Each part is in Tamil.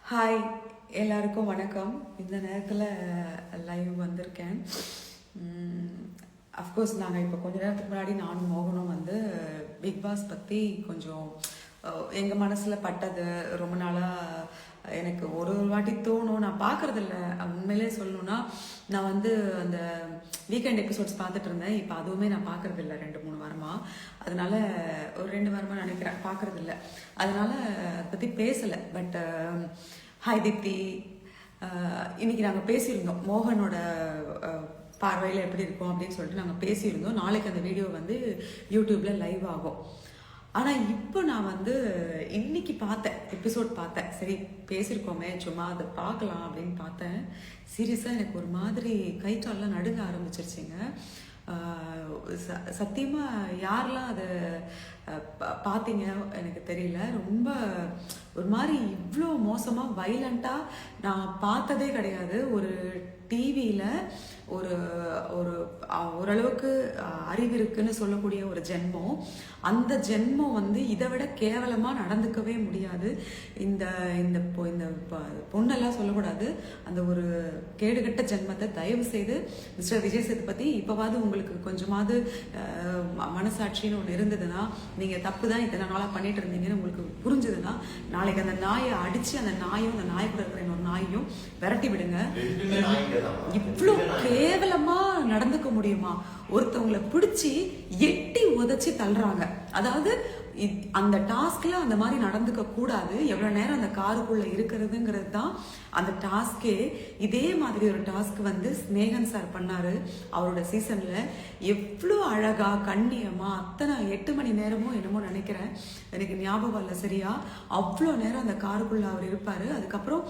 ஹாய், எல்லாருக்கும் வணக்கம். இந்த நேரத்தில் லைவ் வந்திருக்கேன். அஃப்கோர்ஸ் நாங்கள் இப்போ கொஞ்ச நேரத்துக்கு முன்னாடி நானும் மோகனும் வந்து பிக் பாஸ் பற்றி கொஞ்சம் எங்கள் மனசில் பட்டது ரொம்ப நாளாக எனக்கு ஒரு வாட்டி தோணும். நான் பார்க்குறதில்ல, உண்மையிலே சொல்லணுன்னா நான் வந்து அந்த வீக்கெண்ட் எபிசோட்ஸ் பார்த்துட்டு இருந்தேன். இப்போ அதுவுமே நான் பார்க்குறதில்ல 2-3 வாரமாக. அதனால ஒரு 2 வாரமாக நினைக்கிறேன் பார்க்குறதில்ல. அதனால அதை பற்றி பேசலை. பட் ஹாய் தீப்தி, இன்னைக்கு நாங்கள் பேசியிருந்தோம் மோகனோட பார்வையில் எப்படி இருக்கும் அப்படின்னு சொல்லிட்டு நாங்கள் பேசியிருந்தோம். நாளைக்கு அந்த வீடியோ வந்து யூடியூப்ல லைவ் ஆகும். ஆனால் இப்போ நான் வந்து இன்னைக்கு பார்த்தேன், எபிசோட் பார்த்தேன். சரி பேசியிருக்கோமே, சும்மா அதை பார்க்கலாம் அப்படின்னு பார்த்தேன். சீரியஸாக எனக்கு ஒரு மாதிரி கை கால்லாம் நடுங்க ஆரம்பிச்சிருச்சுங்க. சத்தியமாக யாரெல்லாம் அதை பார்த்தீங்க எனக்கு தெரியல. ரொம்ப ஒரு மாதிரி இவ்வளோ மோசமாக வைலண்ட்டாக நான் பார்த்ததே கிடையாது. ஒரு டிவியில் ஒரு ஒரு ஓரளவுக்கு அறிவு இருக்குன்னு சொல்லக்கூடிய ஒரு ஜென்மம், அந்த ஜென்மம் வந்து இதை விட கேவலமாக நடந்துக்கவே முடியாது. இந்த இந்த இந்த பொண்ணெல்லாம் சொல்லக்கூடாது. அந்த ஒரு கேடுகட்ட ஜென்மத்தை தயவு செய்து மிஸ்டர் விஜய் சேதுபதி, இப்போவாது உங்களுக்கு கொஞ்சமாவது மனசாட்சின்னு ஒன்று இருந்ததுன்னா, நீங்கள் தப்பு தான் இத்தனை நாளாக பண்ணிட்டு இருந்தீங்கன்னு உங்களுக்கு புரிஞ்சதுன்னா, நாளைக்கு அந்த நாயை அடித்து அந்த நாயும் அந்த நாய் கூட இருக்கிற இன்னொரு நாயையும் விரட்டி விடுங்க. இவ்வளோ கேவலமா நடந்துக்க முடியுமா? ஒருத்தவங்களை பிடிச்சி எட்டி உதச்சி தள்ளுறாங்க. அதாவது அந்த டாஸ்க்ல அந்த மாதிரி நடந்துக்க கூடாது. எவ்வளவு நேரம் அந்த காருக்குள்ள இருக்கிறதுங்கிறது தான் அந்த டாஸ்கே. இதே மாதிரி ஒரு டாஸ்க் வந்து ஸ்னேகன் சார் பண்ணாரு அவரோட சீசன்ல. எவ்வளோ அழகா கண்ணியமா அத்தனை 8 மணி நேரமும் என்னமோ நினைக்கிறேன், எனக்கு ஞாபகம் இல்லை சரியா. அவ்வளோ நேரம் அந்த காருக்குள்ள அவர் இருப்பாரு. அதுக்கப்புறம்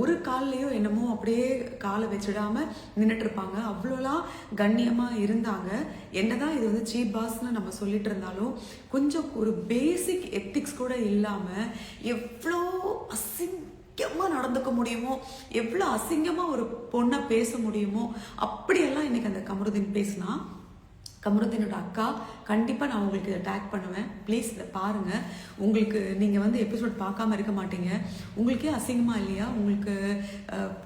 ஒரு கால்லையோ என்னமோ அப்படியே காலை வச்சிடாம நின்றுட்டு இருப்பாங்க. அவ்வளோலாம் கண்ணியமா இருந்தாங்க. என்னதான் இது வந்து சீப் பாஸ்ன்னு நம்ம சொல்லிட்டு இருந்தாலும் கொஞ்சம் ஒரு பேசிக் எத்திக்ஸ் கூட இல்லாம எவ்வளோ அசிங்கமா நடந்துக்க முடியுமோ, எவ்வளோ அசிங்கமா ஒரு பொண்ணை பேச முடியுமோ, அப்படியெல்லாம் இன்னைக்கு அந்த கமருதீன் பேசினா. கமருதீனோட அக்கா, கண்டிப்பாக நான் உங்களுக்கு இதை டேக் பண்ணுவேன். ப்ளீஸ் இதை பாருங்கள். உங்களுக்கு நீங்கள் வந்து எபிசோட் பார்க்காம இருக்க மாட்டீங்க. உங்களுக்கே அசிங்கமாக இல்லையா? உங்களுக்கு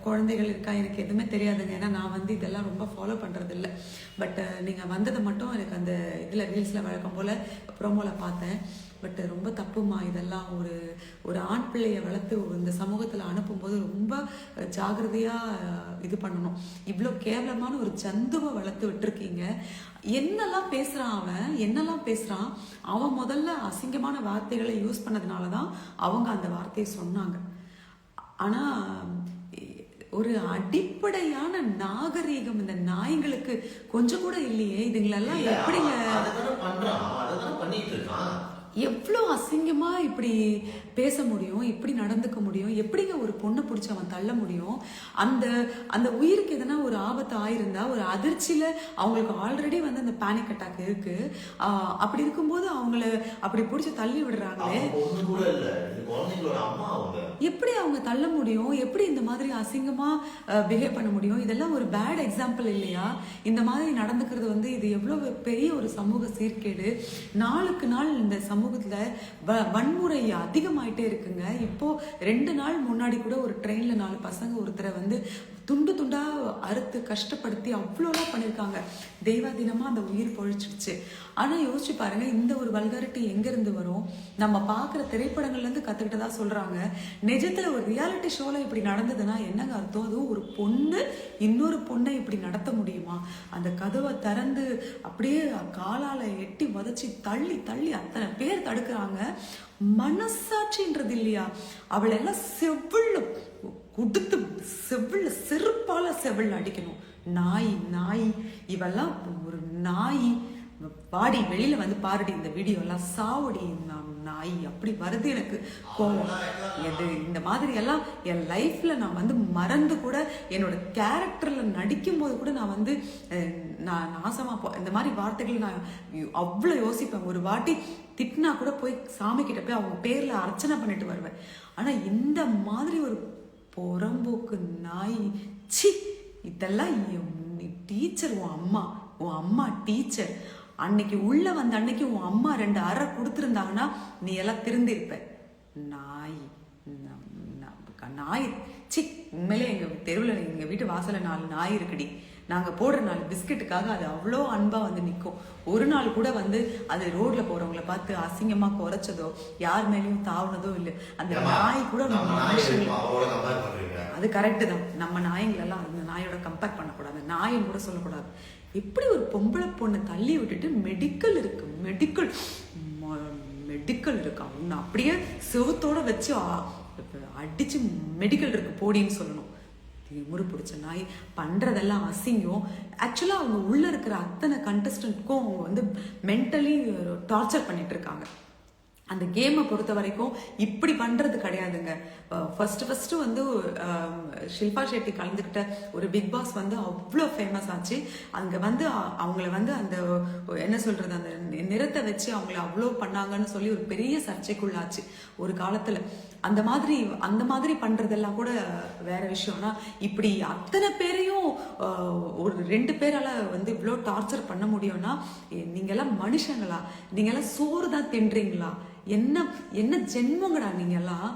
குழந்தைகள் இருக்கா? எனக்கு எதுவுமே தெரியாதுங்க. ஏன்னா நான் வந்து இதெல்லாம் ரொம்ப ஃபாலோ பண்ணுறது இல்லை. பட் நீங்கள் வந்ததை மட்டும் எனக்கு அந்த இதில் ரீல்ஸில் வழக்கம் போல் ப்ரோமோவில் பார்த்தேன். பட் ரொம்ப தப்புமா இதெல்லாம். ஒரு ஆண் பிள்ளையை வளர்த்து இந்த சமூகத்தில் அனுப்பும்போது ரொம்ப ஜாகிரதையாக இது பண்ணணும். இவ்வளோ கேவலமான ஒரு ஜந்துவை வளர்த்து விட்டுருக்கீங்க. என்னெல்லாம் பேசுகிறான் அவன், என்னெல்லாம் பேசுகிறான் அவன். முதல்ல அசிங்கமான வார்த்தைகளை யூஸ் பண்ணதுனால தான் அவங்க அந்த வார்த்தையை சொன்னாங்க. ஆனால் ஒரு அடிப்படையான நாகரீகம் இந்த நாய்களுக்கு கொஞ்சம் கூட இல்லையே. இதுங்களெல்லாம் எப்படிங்க எவ்வளோ அசிங்கமா இப்படி பேச முடியும், இப்படி நடந்துக்க முடியும்? எப்படிங்க ஒரு பொண்ணை பிடிச்சி அவன் தள்ள முடியும்? அந்த அந்த உயிருக்கு எதனா ஒரு ஆபத்து ஆயிருந்தா, ஒரு அதிர்ச்சியில அவங்களுக்கு ஆல்ரெடி வந்து அந்த பேனிக் அட்டாக் இருக்கு. அப்படி இருக்கும்போது அவங்கள அப்படி பிடிச்சி தள்ளி விடுறாங்களே, எப்படி அவங்க தள்ள முடியும்? எப்படி இந்த மாதிரி அசிங்கமா பிஹேவ் பண்ண முடியும்? இதெல்லாம் ஒரு பேட் எக்ஸாம்பிள் இல்லையா? இந்த மாதிரி நடந்துக்கிறது வந்து இது எவ்வளவு பெரிய ஒரு சமூக சீர்கேடு. நாளுக்கு நாள் இந்த சமூகத்துல வன்முறை அதிகமாயிட்டே இருக்குங்க. இப்போ 2 நாள் முன்னாடி கூட ஒரு ட்ரெயின்ல 4 பசங்க ஒருத்தரை வந்து துண்டு துண்டா அறுத்து கஷ்டப்படுத்தி அவ்வளோலாம் பண்ணியிருக்காங்க. தெய்வாதீனமா அந்த உயிர் பொழிச்சிடுச்சு. ஆனா யோசிச்சு பாருங்க, இந்த ஒரு வல்காரிட்டி எங்க இருந்து வரும்? நம்ம பார்க்குற திரைப்படங்கள்ல இருந்து கத்துக்கிட்டதா சொல்றாங்க. நிஜத்துல ஒரு ரியாலிட்டி ஷோல இப்படி நடந்ததுன்னா என்னங்க அர்த்தம்? அதுவும் ஒரு பொண்ணு இன்னொரு பொண்ணை இப்படி நடத்த முடியுமா? அந்த கதவை திறந்து அப்படியே காலால எட்டி வதச்சி தள்ளி தள்ளி அத்தனை பேர் தடுக்கிறாங்க. மனசாட்சின்றது இல்லையா? அவளெல்லாம் செவ்வுள்ள கொடுத்து செவ்வுள்ள செருப்பால செவ்வுள்ள அடிக்கணும். நாய் நாய் இவெல்லாம் ஒரு நாய். பாடி வெளியில வந்து பாருடி இந்த வீடியோ எல்லாம், சாவடி நாய். அப்படி வருது எனக்கு கோவம். எது இந்த மாதிரி எல்லாம் என் லைஃப்ல நான் வந்து மறந்து கூட என்னோட கேரக்டர்ல நடிக்கும் போது கூட நான் வந்து நான் நாசமா இந்த மாதிரி வார்த்தைகள் நான் அவ்வளோ யோசிப்பேன். ஒரு வாட்டி திட்டினா கூட போய் சாமி கிட்ட போய் அவங்க பேர்ல அர்ச்சனை பண்ணிட்டு வருவேன். ஆனா இந்த மாதிரி ஒரு புறம்போக்கு நாய், சி. இதெல்லாம் டீச்சர், உன் அம்மா டீச்சர். அன்னைக்கு உள்ள வந்த அன்னைக்கு உன் அம்மா 2 அறை கொடுத்துருந்தாங்கன்னா நீ எல்லாம் திருந்திருப்ப. நாய் நாய் சி உண்மையிலே எங்கள் தெருவில் எங்கள் வீட்டு வாசலில் 4 நாய் இருக்குடி. நாங்கள் போடுற 4 பிஸ்கெட்டுக்காக அது அவ்வளோ அன்பாக வந்து நிற்கும். ஒரு நாள் கூட வந்து அது ரோட்ல போகிறவங்கள பார்த்து அசிங்கமாக குறைச்சதோ யார் மேலேயும் தாவுனதோ இல்லை. அந்த நாய் கூட அது கரெக்டு தான். நம்ம நாய்களெல்லாம் அந்த நாயோட கம்பேர் பண்ணக்கூடாது, நாயின்னு கூட சொல்லக்கூடாது. எப்படி ஒரு பொம்பளை பொண்ணை தள்ளி விட்டுட்டு மெடிக்கல் இருக்கு, மெடிக்கல் இருக்கா, உன்னை அப்படியே செவத்தோட வச்சு அடிச்சு மெடிக்கல் இருக்கு போடின்னு சொல்லணும். முறு பிடிச்ச நாய் பண்றதெல்லாம் அசிங்கம். ஆக்சுவலா அவங்க உள்ள இருக்கிற அத்தனை கண்டஸ்டன்ட்க்கும் அவங்க வந்து மென்டலி டார்ச்சர் பண்ணிட்டு இருக்காங்க. அந்த கேமை பொறுத்த வரைக்கும் இப்படி பண்றது கிடையாதுங்க. ஃபர்ஸ்ட் வந்து ஷில்பா ஷெட்டி கலந்துக்கிட்ட ஒரு பிக் பாஸ் வந்து அவ்வளோ ஃபேமஸ் ஆச்சு. அங்கே வந்து அவங்கள வந்து அந்த என்ன சொல்றது, அந்த நிறத்தை வச்சு அவங்கள அவ்வளோ பண்ணாங்கன்னு சொல்லி ஒரு பெரிய சர்ச்சைக்குள்ளாச்சு ஒரு காலத்துல. அந்த மாதிரி பண்றதெல்லாம் கூட வேற விஷயம்னா, இப்படி அத்தனை பேரையும் ஒரு 2 பேரால வந்து இவ்வளோ டார்ச்சர் பண்ண முடியும்னா, நீங்கெல்லாம் மனுஷங்களா? நீங்கெல்லாம் சோறு தான் தின்றீங்களா? என்ன ஜென்மங்கடா நீங்கெல்லாம்?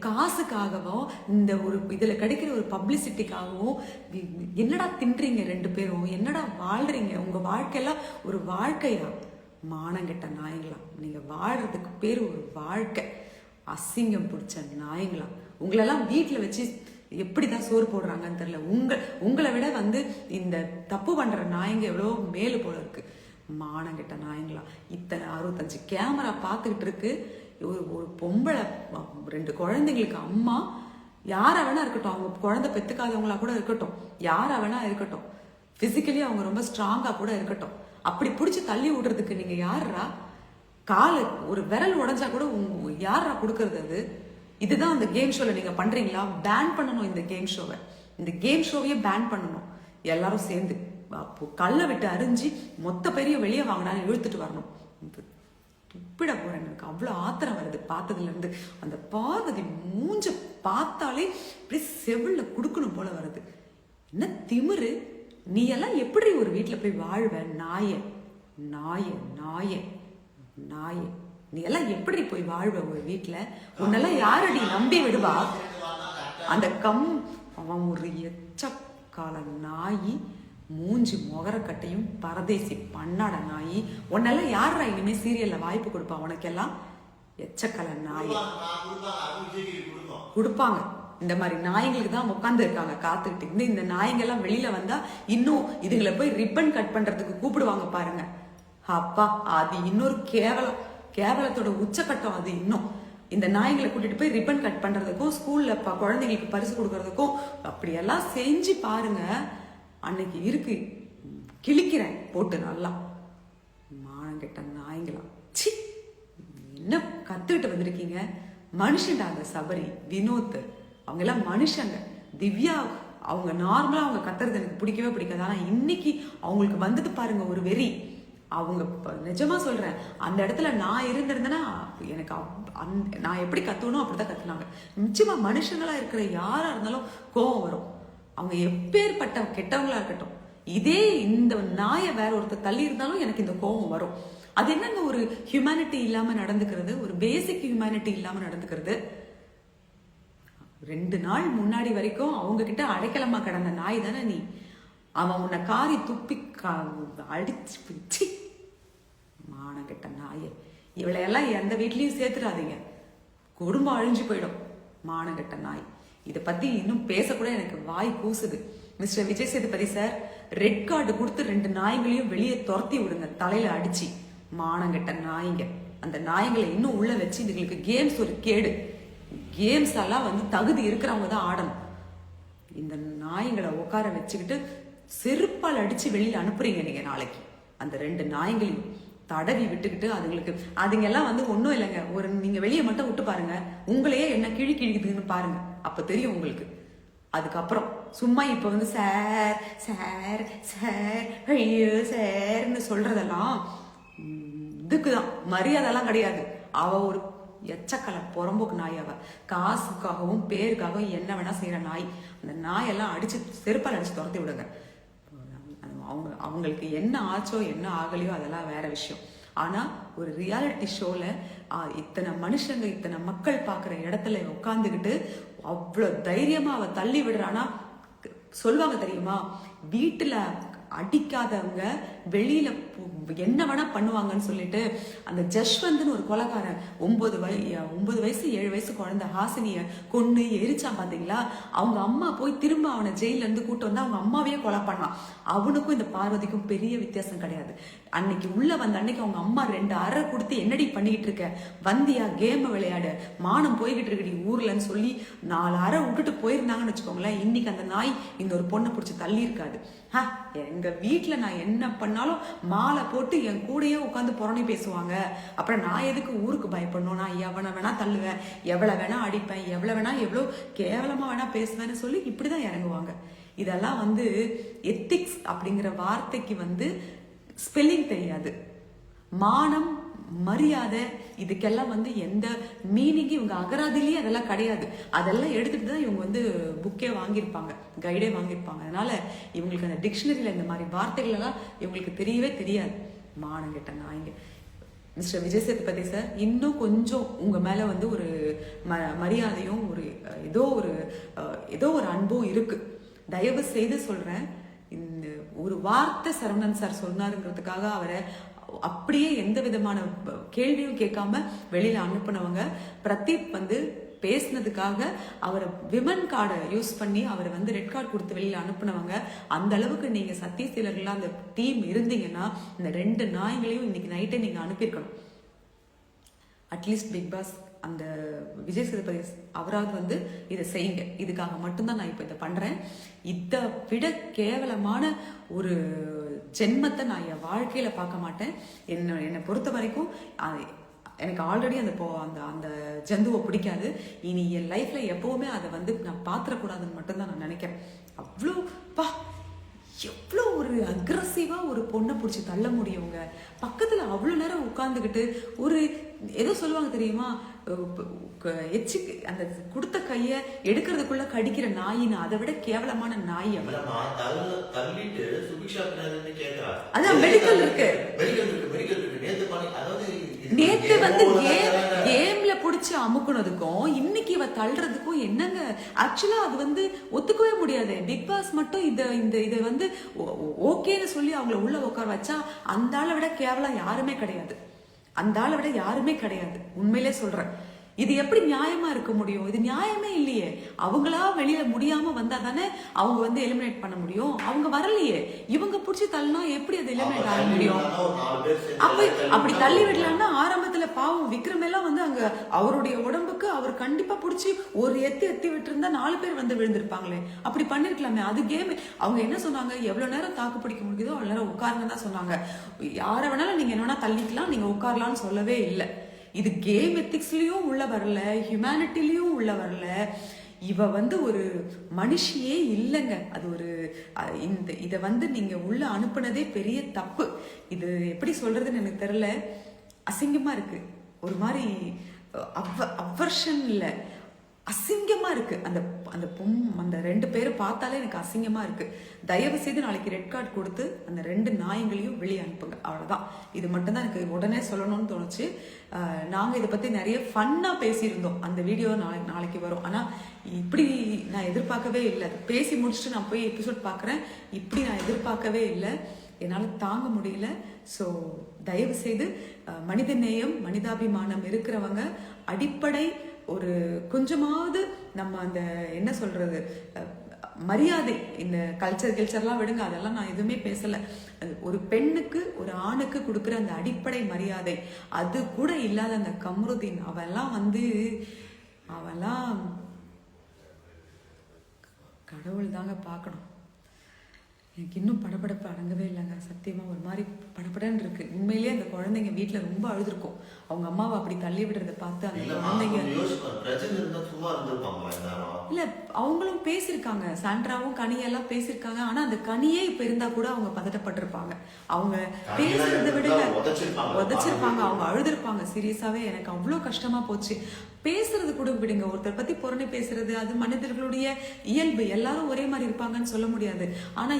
காசுக்காகவும் இந்த ஒரு இதுல கிடைக்கிற ஒரு பப்ளிசிட்டிக்காகவும் என்னடா தின்றீங்க 2 பேரும்? என்னடா வாழ்றீங்க? உங்க வாழ்க்கையெல்லாம் ஒரு வாழ்க்கையா? மானங்கெட்ட நாய்களா நீங்க? வாழ்றதுக்கு பேர் ஒரு வாழ்க்கை. அசிங்கம் பிடிச்ச நாய்களா உங்களெல்லாம் வீட்டுல வச்சு எப்படிதான் சோறு போடுறாங்கன்னு தெரியல. உங்களை விட வந்து இந்த தப்பு பண்ற நாய்ங்க எவ்வளோ மேலு போல இருக்கு. மானங்கிட்ட நாயங்களா. இத்தனை 65 கேமரா பார்த்துக்கிட்டு இருக்கு. ஒரு பொம்பளை 2 குழந்தைங்களுக்கு அம்மா, யாரா வேணா இருக்கட்டும், அவங்க குழந்தை பெத்துக்காதவங்களா கூட இருக்கட்டும், யாரா வேணா இருக்கட்டும், பிசிக்கலி அவங்க ரொம்ப ஸ்ட்ராங்கா கூட இருக்கட்டும், அப்படி பிடிச்சி தள்ளி விடுறதுக்கு நீங்க யாரா? காலை ஒரு விரல் உடஞ்சா கூட யாரா கொடுக்கறது? அது இதுதான் அந்த கேம் ஷோல நீங்க பண்றீங்களா? பேன் பண்ணணும் இந்த கேம் ஷோவை. இந்த கேம் ஷோவையே பேன் பண்ணணும் எல்லாரும் சேர்ந்து. கல்லை விட்டு அரிஞ்சு மொத்த பெரிய வெளியே வாங்கினாலும் இழுத்துட்டு வரணும். துப்பிட போறேன். எனக்கு அவ்வளோ ஆத்திரம் வருது பார்த்ததுல இருந்து. அந்த பார்வதி மூஞ்ச பார்த்தாலே இப்படி செவில்ல குடுக்கணும் போல வருது. என்ன திமிரு! நீ எல்லாம் எப்படி ஒரு வீட்டுல போய் வாழ்வ? நாயே நாயே நாயே நாயே, நீ எல்லாம் எப்படி போய் வாழ்வ ஒரு வீட்டுல? உன்னெல்லாம் யாரடி நம்பி விடுவா? அந்த அவன் ஒரு எச்சக்கால நாயி, மூஞ்சி முகரக்கட்டையும் பரதேசி பண்ணாட நாயி. உன்னெல்லாம் யாரா இனிமே சீரியல்ல வாய்ப்பு கொடுப்பா? உனக்கெல்லாம் எச்சக்கல நாய் கொடுப்பாங்க. இந்த மாதிரி நாய்களுக்கு தான் உட்கார்ந்து இருக்காங்க காத்துக்கிட்டு. இந்த நாய்ங்கெல்லாம் வெளியில வந்தா இன்னும் இதுங்களை போய் ரிப்பன் கட் பண்றதுக்கு கூப்பிடுவாங்க பாருங்க. அப்பா, அது இன்னொரு கேவலத்தோட உச்சக்கட்டம். அது இன்னும் இந்த நாய்களை கூட்டிட்டு போய் ரிப்பன் கட் பண்றதுக்கும் ஸ்கூல்ல குழந்தைங்களுக்கு பரிசு கொடுக்கறதுக்கும் அப்படியெல்லாம் செஞ்சு பாருங்க. அன்னைக்கு இருக்கு கிழிக்கிறேன் போட்டு நல்லா. மானங்கெட்ட நாய்ங்களா, சி! என்ன கத்துக்கிட்டு வந்திருக்கீங்க? மனுஷன்டா அந்த சபரி, வினோத், அவங்க எல்லாம் மனுஷங்க. திவ்யா அவங்க நார்மலா அவங்க கத்துறது எனக்கு பிடிக்கவே பிடிக்காது. ஆனா இன்னைக்கு அவங்களுக்கு வந்தது பாருங்க ஒரு வெறி. அவங்க நிஜமா சொல்றேன், அந்த இடத்துல நான் இருந்திருந்தேன்னா எனக்கு நான் எப்படி கத்துவனோ அப்படிதான் கத்துனாங்க. நிச்சயமா மனுஷங்களா இருக்கிற யாரா இருந்தாலும் கோபம் வரும். அவங்க எப்பேற்பட்ட கெட்டவங்களா இருக்கட்டும், இதே இந்த நாயை வேற ஒருத்தர் தள்ளி இருந்தாலும் எனக்கு இந்த கோபம் வரும். அது என்னங்க ஒரு ஹியூமனிட்டி இல்லாம நடந்துக்கிறது, ஒரு பேசிக் ஹியூமனிட்டி இல்லாம நடந்துக்கிறது. 2 நாள் முன்னாடி வரைக்கும் அவங்க கிட்ட அடைக்கலமா கிடந்த நாய் தானே நீ. அவன் உன்னை காரி துப்பி அடிச்சு பிச்சு. மானங்கெட்ட நாயை, இவளையெல்லாம் எந்த வீட்லயும் சேர்த்துடாதீங்க, குடும்பம் அழிஞ்சு போயிடும். மானங்கெட்ட நாய். இதை பத்தி இன்னும் பேசக்கூட எனக்கு வாய் கூசுது. Mister Vijay Sethupathi sir, red card கொடுத்து 2 நாய்களையும் வெளியே துரத்தி விடுங்க, தலையில அடிச்சு. மானங்கெட்ட நாய்ங்க. அந்த நாய்களை இன்னும் உள்ள வச்சு இதுங்களுக்கு கேம்ஸ் ஒரு கேடு. கேம்ஸ் எல்லாம் வந்து தகுதி இருக்கிறவங்க தான் ஆடணும். இந்த நாய்களை உட்கார வச்சுக்கிட்டு செருப்பால் அடிச்சு வெளியில அனுப்புறீங்க நீங்க நாளைக்கு. அந்த 2 நாய்களையும் தடவி விட்டுக்கிட்டு அதுங்க எல்லாம் வந்து ஒன்றும் இல்லைங்க. ஒரு நீங்க வெளியே மட்டும் விட்டு பாருங்க, உங்களையே என்ன கிழிக்குதுன்னு பாருங்க, அப்ப தெரியும் உங்களுக்கு. அதுக்கப்புறம் சும்மா இப்ப வந்து சார் சார் சார் ஐயோ சார்ன்னு சொல்றதெல்லாம் இதுக்குதான், மரியாதைலாம் கிடையாது. அவ ஒரு எச்சக்கலை புறம்போக்கு நாய். அவ காசுக்காகவும் பேருக்காகவும் என்ன வேணா செய்யற நாய். அந்த நாயெல்லாம் அடிச்சு செருப்பால் அடிச்சு துரத்தி விடுங்க. அவங்களுக்கு என்ன ஆச்சோ என்ன ஆகலையோ அதெல்லாம் வேற விஷயம். ஆனா ஒரு ரியாலிட்டி ஷோல இத்தனை மனுஷங்க இத்தனை மக்கள் பாக்குற இடத்துல உட்காந்துக்கிட்டு அவ்வளோ தைரியமா அவ தள்ளி விடுறானா. சொல்லுவாங்க தெரியுமா, வீட்டுல அடிக்காதவங்க வெளியில என்ன வேணா பண்ணுவாங்கன்னு சொல்லிட்டு அந்த ஜஷ்வந்த்னு ஒரு கொலைக்காரன் 9 வயசு 7 வயசு குழந்தை ஹாசினிய கொன்னு எரிச்சான் பாத்தீங்களா. அவங்க அம்மா போய் திரும்ப அவனை ஜெயில இருந்து கூட்டு வந்து அவங்க அம்மாவையே கொலை பண்ணான். அவனுக்கும் இந்த பார்வதிக்கும் பெரிய வித்தியாசம் கிடையாது. அன்னைக்கு உள்ள வந்த அன்னைக்கு அவங்க அம்மா 2 அறை கொடுத்து என்னடி பண்ணிக்கிட்டு இருக்க, வந்தியா கேம் விளையாடு, மானம் போய்கிட்டு இருக்கடி ஊர்லன்னு சொல்லி 4 அறை விட்டுட்டு போயிருந்தாங்கன்னு வச்சுக்கோங்களேன், இன்னைக்கு அந்த நாய் இந்த ஒரு பொண்ணை பிடிச்சி தள்ளி இருக்காது. எங்க வீட்டுல நான் என்ன பண்ணாலும் மாலை போட்டு என் கூடயே உட்காந்து புறணி பேசுவாங்க. அப்புறம் நான் எதுக்கு ஊருக்கு பயப்படணும், நான் எவனை வேணா தள்ளுவேன், எவ்வளவு வேணா அடிப்பேன், எவ்வளவு வேணா எவ்வளவு கேவலமா வேணா பேசுவேன்னு சொல்லி இப்படிதான் இறங்குவாங்க. இதெல்லாம் எத்திக்ஸ் அப்படிங்கிற வார்த்தைக்கு ஸ்பெல்லிங் தெரியாது. மானம் மரியாதை இதுக்கெல்லாம் எந்த மீனிங் இவங்க அகராதிலேயே அதெல்லாம் கிடையாது. அதெல்லாம் எடுத்துட்டு தான் இவங்க புக்கே வாங்கியிருப்பாங்க, கைடே வாங்கியிருப்பாங்க. அதனால இவங்களுக்கு அந்த டிக்ஷனரியில இந்த மாதிரி வார்த்தைகள் எல்லாம் இவங்களுக்கு தெரியவே தெரியாது. மானம் கெட்ட நாய்ங்க. மிஸ்டர் விஜய் சேதுபதி சார், இன்னும் கொஞ்சம் உங்க மேல ஒரு மரியாதையும் ஏதோ ஒரு அன்பும் இருக்கு. தயவு செய்து சொல்றேன், இந்த ஒரு வார்த்தை சரவணன் சார் சொன்னாருங்கிறதுக்காக அவரை அப்படியே எந்த விதமான கேள்வியும் கேட்காம வெளியில அனுப்புனவங்க. பிரதீப் பேசினதுக்காக அவரை விமன் கார்டை யூஸ் பண்ணி அவரை ரெட் கார்டு கொடுத்து வெளியில அனுப்புனவங்க. அந்த அளவுக்கு நீங்க சத்தியசீலர்களா அந்த டீம் இருந்தீங்கன்னா இந்த 2 நாய்களையும் இன்னைக்கு நைட்டே நீங்க அனுப்பியிருக்கணும். அட்லீஸ்ட் பிக் பாஸ் அந்த விஜய் சேதுபதி அவராவது இதை செய்யுங்க. இதுக்காக மட்டும்தான் நான் இப்ப இதை பண்றேன். இதை விட கேவலமான ஒரு ஜென்மத்தை நான் என் வாழ்க்கையில பார்க்க மாட்டேன். என்னை பொறுத்த வரைக்கும் எனக்கு ஆல்ரெடி அந்த ஜந்துவை பிடிக்காது. இனி என் லைஃப்ல எப்பவுமே அதை நான் பாத்திரக்கூடாதுன்னு மட்டும்தான் நான் நினைக்கிறேன். எவ்வளோ ஒரு அக்ரஸிவா ஒரு பொண்ணை பிடிச்சி தள்ள முடியுங்க. பக்கத்துல அவ்வளோ நேரம் உட்கார்ந்துக்கிட்டு ஏதோ சொல்லுவாங்க தெரியுமா, எச்சு அந்த கொடுத்த கைய எடுக்கிறதுக்குள்ள கடிக்கிற நாயின்னு. அதை விட கேவலமான நாய் அதான் மெடிக்கல் இருக்கு. நேத்து கேம்ல புடிச்சு அமுக்குனதுக்கும் இன்னைக்கு இவ தள்ளுறதுக்கும் என்னங்க ஆக்சுவலா அது ஒத்துக்கவே முடியாது. பிக் பாஸ் மட்டும் இதை ஓகேன்னு சொல்லி அவங்கள உள்ள உட்கார வச்சா அந்த ஆளை விட கேவலம் யாருமே கிடையாது. அந்த ஆளை விட யாருமே கிடையாது. உண்மையிலே சொல்றேன். இது எப்படி நியாயமா இருக்க முடியும்? இது நியாயமே இல்லையே. அவங்களா வெளியில முடியாம வந்தா தானே அவங்க எலிமினேட் பண்ண முடியும். அவங்க வரலையே, இவங்க புடிச்சு தள்ளினா எப்படி அது எலிமினேட் ஆக முடியும்? அப்படி தள்ளி விடலாம்னா ஆரம்பத்துல பாவம் விக்ரம் எல்லாம் அங்க அவருடைய உடம்புக்கு அவர் கண்டிப்பா புடிச்சு ஒரு எத்தி விட்டு இருந்தா 4 பேர் விழுந்திருப்பாங்களே. அப்படி பண்ணிருக்கலாமே. அது கேம். அவங்க என்ன சொன்னாங்க, எவ்வளவு நேரம் தாக்கு பிடிக்க முடியுதோ அவ்வளவு நேரம் உட்காருங்க தான் சொன்னாங்க. யார வேணாலும் நீங்க என்ன தள்ளிக்கலாம், நீங்க உட்காரலாம்னு சொல்லவே இல்லை. இது கேம் எத்திக்ஸ்லயும் உள்ள வரல, ஹியூமனிட்டிலயும் உள்ள வரல. இவ ஒரு மனுஷியே இல்லைங்க. அது ஒரு இதை நீங்க உள்ள அனுப்புனதே பெரிய தப்பு. இது எப்படி சொல்றதுன்னு எனக்கு தெரியல. அசிங்கமா இருக்கு. ஒரு மாதிரி அவர்ஷன் இல்ல, அசிங்கமா இருக்கு. அந்த 2 பேரை பார்த்தாலே எனக்கு அசிங்கமா இருக்கு. தயவு செய்து நாளைக்கு ரெட் கார்டு கொடுத்து அந்த 2 நாயங்களையும் வெளியே அனுப்புங்க. அவ்வளவுதான். இது மட்டும் தான் எனக்கு உடனே சொல்லணும்னு தோணுச்சு. நாங்க இதை பத்தி நிறைய ஃபன்னா பேசியிருந்தோம். அந்த வீடியோ நாளைக்கு வரும். ஆனா இப்படி நான் எதிர்பார்க்கவே இல்லை. பேசி முடிச்சுட்டு நான் போய் எபிசோட் பாக்குறேன். இப்படி நான் எதிர்பார்க்கவே இல்லை. என்னால தாங்க முடியல. ஸோ தயவு செய்து மனித நேயம், மனிதாபிமானம் இருக்கிறவங்க அடிப்படை ஒரு கொஞ்சமாவது நம்ம அந்த என்ன சொல்றது மரியாதை, இந்த கல்ச்சர்லாம் விடுங்க, அதெல்லாம் நான் எதுவுமே பேசல. ஒரு பெண்ணுக்கு ஒரு ஆணுக்கு கொடுக்குற அந்த அடிப்படை மரியாதை அது கூட இல்லாத அந்த கம்ருதீன் அவெல்லாம் கடவுள் தாங்க பார்க்கணும். எனக்கு இன்னும் படபடப்பு அடங்கவே இல்லைங்க. சத்தியமா ஒரு மாதிரி படபடன்னு இருக்கு. உண்மையிலேயே அந்த குழந்தைங்க வீட்டுல ரொம்ப அழுதுருக்கும். அவங்க அம்மாவை அப்படி தள்ளி விடுறத பார்த்து அந்த குழந்தைங்க இல்ல அவங்களும் பேசியிருக்காங்க. சாண்ட்ராவும் கனியெல்லாம் பேசியிருக்காங்க. ஆனா அந்த கனியே இப்ப இருந்தா கூட அவங்க பதட்டப்பட்டிருப்பாங்க. அவங்க பேசுறதை விட உதச்சிருப்பாங்க, அவங்க அழுதுருப்பாங்க. சீரியஸாவே எனக்கு அவ்வளவு கஷ்டமா போச்சு. பேசுறது கூட விடுங்க, ஒருத்தர் பத்தி புறணி பேசுறது அது மனிதர்களுடைய இயல்பு. எல்லாரும் ஒரே மாதிரி இருப்பாங்கன்னு சொல்ல முடியாது. ஆனா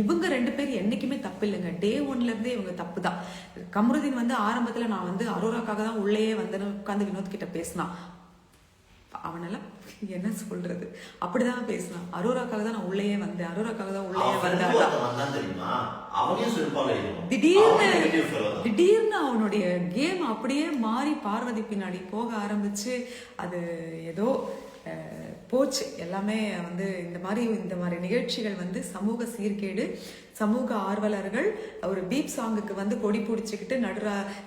இவங்க 2 பேரும் என்னைக்குமே தப்பு இல்லைங்க. டே 1ல இருந்தே இவங்க தப்பு தான். கம்ருதீன் ஆரம்பத்துல நான் அரோராக்காக தான் உள்ளேயே உட்காந்து வினோத் கிட்ட பேசினான். அவனெல்லாம் என்ன சொல்றது, அப்படிதான் பேசினான். அரோராக்காக தான் நான் உள்ளேயே வந்தேன், அரோராக்காக தான் உள்ளேயே வந்தேன். திடீர்னு அவனுடைய கேம் அப்படியே மாறி பார்வதி பின்னாடி போக ஆரம்பிச்சு அது ஏதோ போச்சு எல்லாமே. வந்து இந்த மாதிரி நிகழ்ச்சிகள் வந்து சமூக சீர்கேடு, சமூக ஆர்வலர்கள் ஒரு பீப் சாங்குக்கு வந்து கொடி பிடிச்சிக்கிட்டு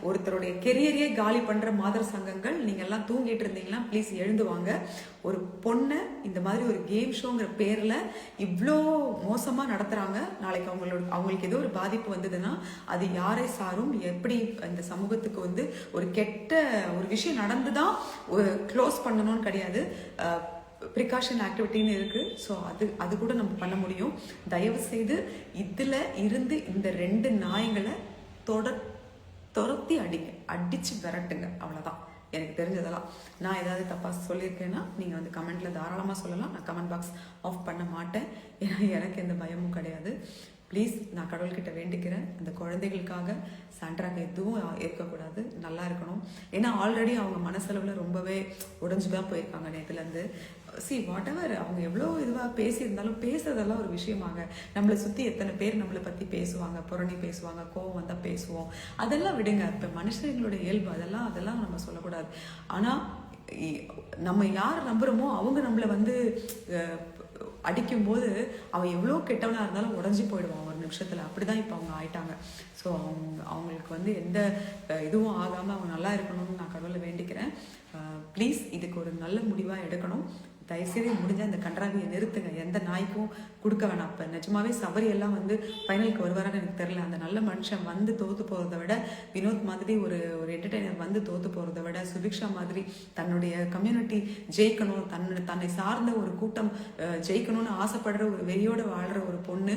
ஒருத்தருடைய கெரியரையே காலி பண்ற மாதர் சங்கங்கள், நீங்க எல்லாம் தூங்கிட்டு இருந்தீங்கன்னா ப்ளீஸ் எழுந்து வாங்க. ஒரு பொண்ணை இந்த மாதிரி ஒரு கேம் ஷோங்கிற பேர்ல இவ்வளோ மோசமா நடத்துறாங்க. நாளைக்கு அவங்களுக்கு ஏதோ ஒரு பாதிப்பு வந்ததுன்னா அது யாரை சாரும், எப்படி இந்த சமூகத்துக்கு வந்து ஒரு கெட்ட ஒரு விஷயம் நடந்துதான் க்ளோஸ் பண்ணணும்னு கிடையாது, ப்ரிகாஷன் ஆக்டிவிட்டின்னு இருக்கு. ஸோ அது கூட நம்ம பண்ண முடியும். தயவு செய்து இதுல இருந்து இந்த 2 நாய்களை துரத்தி அடிச்சு விரட்டுங்க. அவ்வளவுதான் எனக்கு தெரிஞ்சதெல்லாம். நான் ஏதாவது தப்பா சொல்லியிருக்கேன்னா நீங்க வந்து கமெண்ட்ல தாராளமா சொல்லலாம். நான் கமெண்ட் பாக்ஸ் ஆஃப் பண்ண மாட்டேன், ஏன்னா எனக்கு எந்த பயமும் கிடையாது. ப்ளீஸ் நான் கடவுள்கிட்ட வேண்டிக்கிறேன், அந்த குழந்தைகளுக்காக சாண்ட்ராக்கு எதுவும் இருக்கக்கூடாது, நல்லா இருக்கணும். ஏன்னா ஆல்ரெடி அவங்க மனசளவில் ரொம்பவே உடைஞ்சுதான் போயிருக்காங்க நேற்றுலேருந்து. வாட் எவர் அவங்க எவ்வளோ இதுவாக பேசியிருந்தாலும் பேசுறதெல்லாம் ஒரு விஷயமாங்க. நம்மளை சுற்றி எத்தனை பேர் நம்மளை பற்றி பேசுவாங்க, புரணி பேசுவாங்க, கோவம் வந்தால் பேசுவோம், அதெல்லாம் விடுங்க. இப்போ மனுஷங்களோட இயல்பு, அதெல்லாம் நம்ம சொல்லக்கூடாது. ஆனால் நம்ம யார் நம்புகிறோமோ அவங்க நம்மளை வந்து அடிக்கும்போது அவன் எவ்வளோ கெட்டவனாக இருந்தாலும் உடஞ்சி போயிடுவான் ஒரு நிமிஷத்தில். அப்படிதான் இப்போ அவங்க ஆயிட்டாங்க. ஸோ அவங்களுக்கு வந்து எந்த இதுவும் ஆகாமல் அவங்க நல்லா இருக்கணும்னு நான் கடவுளை வேண்டிக்கிறேன். ப்ளீஸ் இதுக்கு ஒரு நல்ல முடிவாக எடுக்கணும். தயவுசெய்து முடிஞ்ச அந்த கன்றாவியை நிறுத்துங்க. எந்த நாய்க்கும் கொடுக்க வேணாம். இப்போ நிஜமாவே சபரி எல்லாம் வந்து ஃபைனலுக்கு வருவாரான்னு எனக்கு தெரியல. அந்த நல்ல மனுஷன் வந்து தோற்று போகிறத விட, வினோத் மாதிரி ஒரு என்டர்டெய்னர் வந்து தோற்று போகிறத விட, சுபிக்ஷா மாதிரி தன்னுடைய கம்யூனிட்டி ஜெயிக்கணும், தன்னை சார்ந்த ஒரு கூட்டம் ஜெயிக்கணும்னு ஆசைப்படுற ஒரு வெறியோடு வாழ்கிற ஒரு பொண்ணு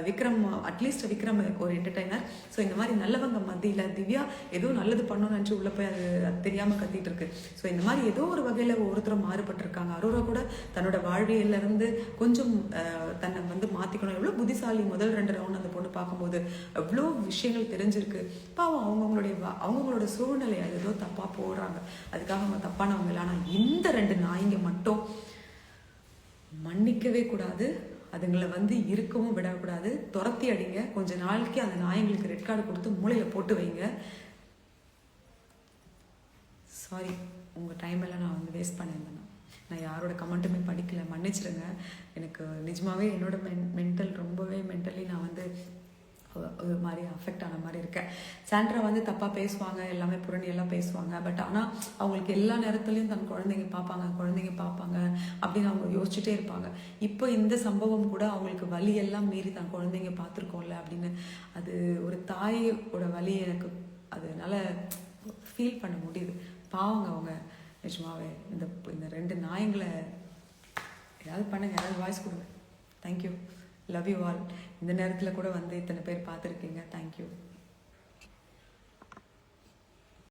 விக்ரம், அட்லீஸ்ட் விக்ரம் ஒரு என்டர்டெய்னர். ஸோ இந்த மாதிரி நல்லவங்க மத்தியில் திவ்யா ஏதோ நல்லது பண்ணணும்னு நினச்சி உள்ளே போய் அது தெரியாமல் கத்திட்டு இருக்கு. ஸோ இந்த மாதிரி ஏதோ ஒரு வகையில் ஒருத்தரும் மாறுபட்டிருக்காங்க. அரோரா கூட தன்னோட வாழ்வியல்ல இருந்து கொஞ்சம் தன்னை வந்து மாத்திக்கணும். எவ்வளவு புத்திசாலி. முதல் 2 ரவுண்ட் அந்த பொண்ணு பார்க்கும்போது எவ்வளோ விஷயங்கள் தெரிஞ்சிருக்கு. பாவம் அவங்கவுங்களோட சூழ்நிலை அது ஏதோ தப்பா போடுறாங்க, அதுக்காக அவங்க தப்பானவங்க இல்லை. ஆனால் இந்த 2 நாய்ங்க மட்டும் மன்னிக்கவே கூடாது, அதுங்களை வந்து இருக்கவும் விடக்கூடாது. துரத்தி அடிங்க. கொஞ்ச நாளைக்கு அந்த நாயங்களுக்கு ரெட் கார்டு கொடுத்து மூளையில போட்டு வைங்க. சாரி, உங்கள் டைம் எல்லாம் நான் வந்து வேஸ்ட் பண்ணியிருந்தேன். நான் யாரோட கமெண்ட்டுமே படிக்கல, மன்னிச்சிடுங்க. எனக்கு நிஜமாவே என்னோட மென்டலி நான் வந்து ஒரு மாதிரி அஃபெக்ட் ஆன மாதிரி இருக்கேன். சாண்ட்ரா வந்து தப்பாக பேசுவாங்க, எல்லாமே புரணி எல்லாம் பேசுவாங்க. பட் ஆனால் அவங்களுக்கு எல்லா நேரத்துலையும் தன் குழந்தைங்க பார்ப்பாங்க அப்படின்னு அவங்க யோசிச்சுட்டே இருப்பாங்க. இப்போ இந்த சம்பவம் கூட அவங்களுக்கு வலி எல்லாம் மீறி தன் குழந்தைங்க பார்த்துருக்கோம்ல அப்படின்னு, அது ஒரு தாயோட வலி எனக்கு அதனால ஃபீல் பண்ண முடியுது. பாவங்க அவங்க நிஜமாவே. இந்த 2 நாயங்களை ஏதாவது பண்ணுங்க, யாராவது வாய்ஸ் கொடுங்க. Thank you, love you all. இந்த நேரத்தில் கூட வந்து இத்தனை பேர் பார்த்துருக்கீங்க. தேங்க்யூ.